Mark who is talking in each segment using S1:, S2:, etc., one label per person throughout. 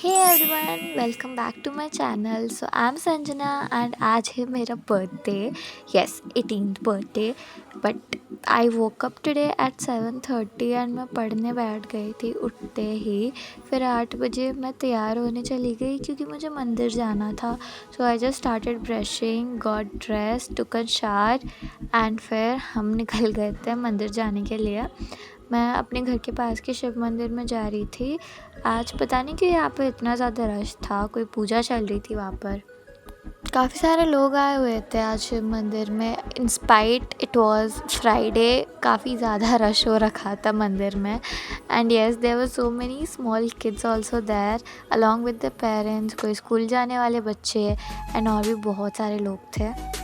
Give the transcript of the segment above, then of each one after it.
S1: Hey everyone, welcome back to my channel. So I am Sanjana and आज है मेरा birthday. Yes, 18th birthday. But I woke up today at 7:30 and मैं पढ़ने बैठ गई थी उठते ही। फिर 8 बजे मैं तैयार होने चली गई क्योंकि मुझे मंदिर जाना था। So I just started brushing, got dress, took a shower and फिर हम निकल गए थे मंदिर जाने के लिए। मैं अपने घर के पास के शिव मंदिर में जा रही थी। आज पता नहीं क्यों यहाँ पे इतना ज़्यादा रश था, कोई पूजा चल रही थी वहाँ पर। काफ़ी सारे लोग आए हुए थे आज शिव मंदिर में। इंस्पाइट इट वाज फ्राइडे, काफ़ी ज़्यादा रश हो रखा था मंदिर में। And yes, there were so many small kids also there along with the parents. कोई स्कूल जाने वाले बच्चे एंड और भी बहुत सारे लोग थे।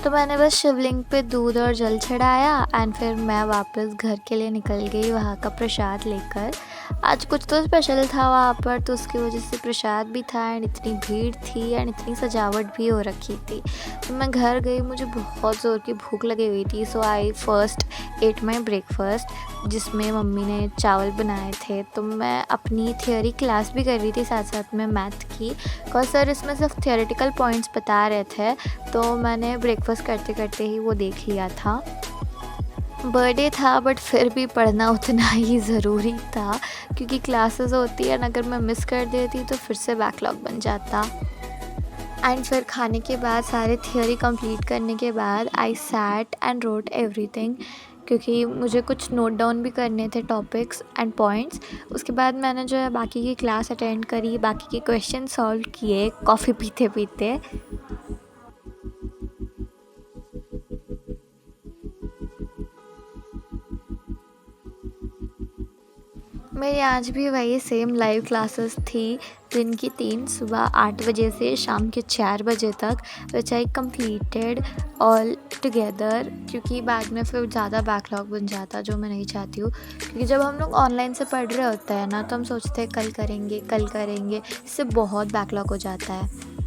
S1: तो मैंने बस शिवलिंग पे दूध और जल चढ़ाया एंड फिर मैं वापस घर के लिए निकल गई वहाँ का प्रसाद लेकर। आज कुछ तो स्पेशल था वहाँ पर, तो उसकी वजह से प्रसाद भी था एंड इतनी भीड़ थी एंड इतनी सजावट भी हो रखी थी। तो मैं घर गई, मुझे बहुत ज़ोर की भूख लगी हुई थी। सो आई फर्स्ट एट माई ब्रेकफास्ट जिसमें मम्मी ने चावल बनाए थे। तो मैं अपनी थियोरी क्लास भी कर रही थी साथ साथ में मैथ की, बिकॉज सर इसमें सिर्फ थियोरेटिकल पॉइंट्स बता रहे थे। तो मैंने ब्रेकफास्ट करते करते ही वो देख लिया था। बर्थडे था बट फिर भी पढ़ना उतना ही ज़रूरी था क्योंकि क्लासेस होती है, अगर मैं मिस कर देती तो फिर से बैकलॉग बन जाता। एंड फिर खाने के बाद सारे थियोरी कंप्लीट करने के बाद I sat and wrote everything, क्योंकि मुझे कुछ नोट डाउन भी करने थे टॉपिक्स एंड पॉइंट्स। उसके बाद मैंने जो है बाकी की क्लास अटेंड करी, बाकी के क्वेश्चन सॉल्व किए कॉफ़ी पीते पीते। मेरी आज भी वही सेम लाइव क्लासेस थी, दिन की 3, सुबह 8 बजे से शाम के 4 बजे तक, विच आई कम्प्लीटेड ऑल टुगेदर। क्योंकि बाद में फिर ज़्यादा बैकलॉग बन जाता, जो मैं नहीं चाहती हूँ। क्योंकि जब हम लोग ऑनलाइन से पढ़ रहे होते हैं ना, तो हम सोचते हैं कल करेंगे कल करेंगे, इससे बहुत बैकलॉग हो जाता है।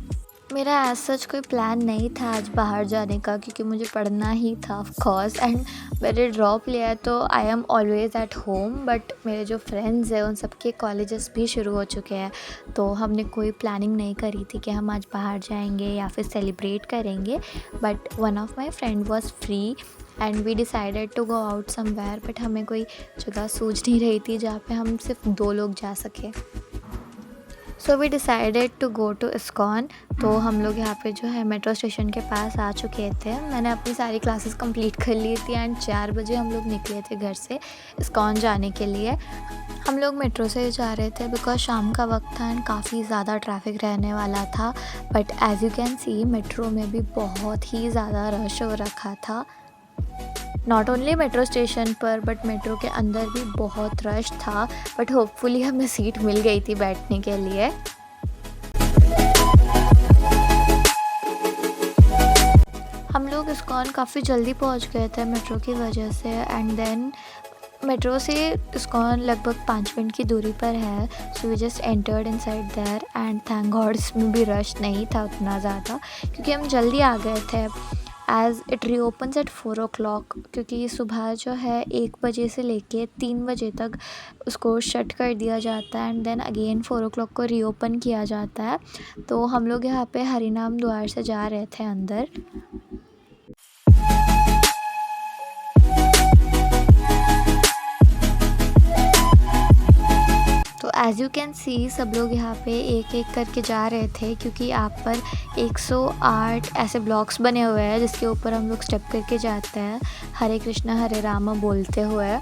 S1: मेरा एज़ सच कोई प्लान नहीं था आज बाहर जाने का, क्योंकि मुझे पढ़ना ही था ऑफ कोर्स। एंड मैंने ड्रॉप लिया है तो I am always at home. But मेरे जो फ्रेंड्स हैं उन सबके कॉलेजेस भी शुरू हो चुके हैं, तो हमने कोई प्लानिंग नहीं करी थी कि हम आज बाहर जाएंगे या फिर सेलिब्रेट करेंगे। But one of my friend was free and we decided to go out somewhere. But हमें कोई जगह सूझ नहीं रही थी जहाँ पे हम सिर्फ 2 लोग जा सके। So we decided to go to ISKCON. तो हम लोग यहाँ पे जो है मेट्रो स्टेशन के पास आ चुके थे। मैंने अपनी सारी क्लासेस कंप्लीट कर ली थी एंड 4 बजे हम लोग निकले थे घर से इस्कॉन जाने के लिए। हम लोग मेट्रो से जा रहे थे बिकॉज शाम का वक्त था एंड काफ़ी ज़्यादा ट्रैफिक रहने वाला था। But as you can see metro में भी बहुत ही ज़्यादा रश हो रखा था। नॉट ओनली मेट्रो स्टेशन पर बट मेट्रो के अंदर भी बहुत रश था। बट होपफुली हमें सीट मिल गई थी बैठने के लिए। हम लोग इस्कॉन काफ़ी जल्दी पहुंच गए थे मेट्रो की वजह से। एंड देन मेट्रो से इस्कॉन लगभग 5 मिनट की दूरी पर है। So we just entered inside there and thank god इसमें भी रश नहीं था उतना ज़्यादा, क्योंकि हम जल्दी आ गए थे। एज़ इट रीओपन्स एट 4 o'clock, क्योंकि सुबह जो है 1 बजे से लेके 3 बजे तक उसको शट कर दिया जाता है एंड देन अगेन 4 o'clock को रीओपन किया जाता है। तो हम लोग यहाँ पे हरिनाम द्वार से जा रहे थे अंदर। तो एज़ यू कैन सी सब लोग यहाँ पे एक एक करके जा रहे थे, क्योंकि आप पर 108 ऐसे ब्लॉक्स बने हुए हैं जिसके ऊपर हम लोग स्टेप करके जाते हैं हरे कृष्णा हरे राम बोलते हुए।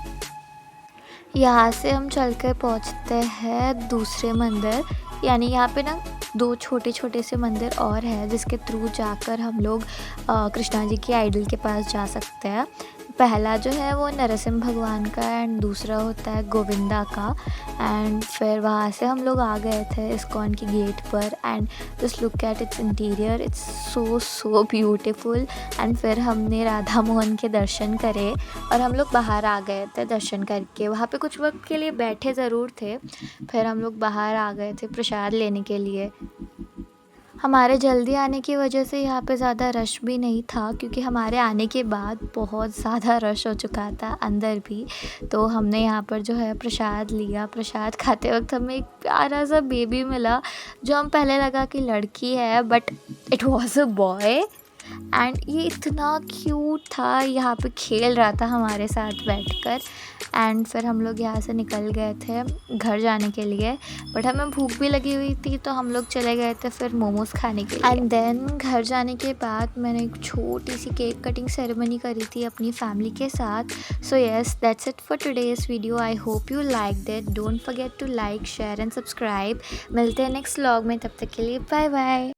S1: यहाँ से हम चल कर पहुँचते हैं दूसरे मंदिर। यानी यहाँ पे ना 2 छोटे छोटे से मंदिर और है जिसके थ्रू जाकर हम लोग कृष्णा जी की आइडल के पास जा सकते हैं। पहला जो है वो नरसिंह भगवान का एंड दूसरा होता है गोविंदा का। एंड फिर वहाँ से हम लोग आ गए थे इस्कॉन की गेट पर and just look at its interior, it's so beautiful. And फिर हमने राधा मोहन के दर्शन करे और हम लोग बाहर आ गए थे दर्शन करके। वहाँ पे कुछ वक्त के लिए बैठे ज़रूर थे, फिर हम लोग बाहर आ गए थे प्रसाद लेने के लिए। हमारे जल्दी आने की वजह से यहाँ पे ज़्यादा रश भी नहीं था, क्योंकि हमारे आने के बाद बहुत ज़्यादा रश हो चुका था अंदर भी। तो हमने यहाँ पर जो है प्रसाद लिया। प्रसाद खाते वक़्त हमें एक प्यारा सा बेबी मिला, जो हम पहले लगा कि लड़की है, but it was a boy. And ये इतना क्यूट था, यहाँ पे खेल रहा था हमारे साथ बैठकर। एंड फिर हम लोग यहाँ से निकल गए थे घर जाने के लिए, बट हमें भूख भी लगी हुई थी, तो हम लोग चले गए थे फिर मोमोज़ खाने के लिए। एंड देन घर जाने के बाद मैंने एक छोटी सी केक कटिंग सेरेमनी करी थी अपनी फैमिली के साथ। So yes, that's it for today's video. I hope you like that. Don't forget to like, share and subscribe. मिलते हैं नेक्स्ट व्लॉग में, तब तक के लिए बाय बाय।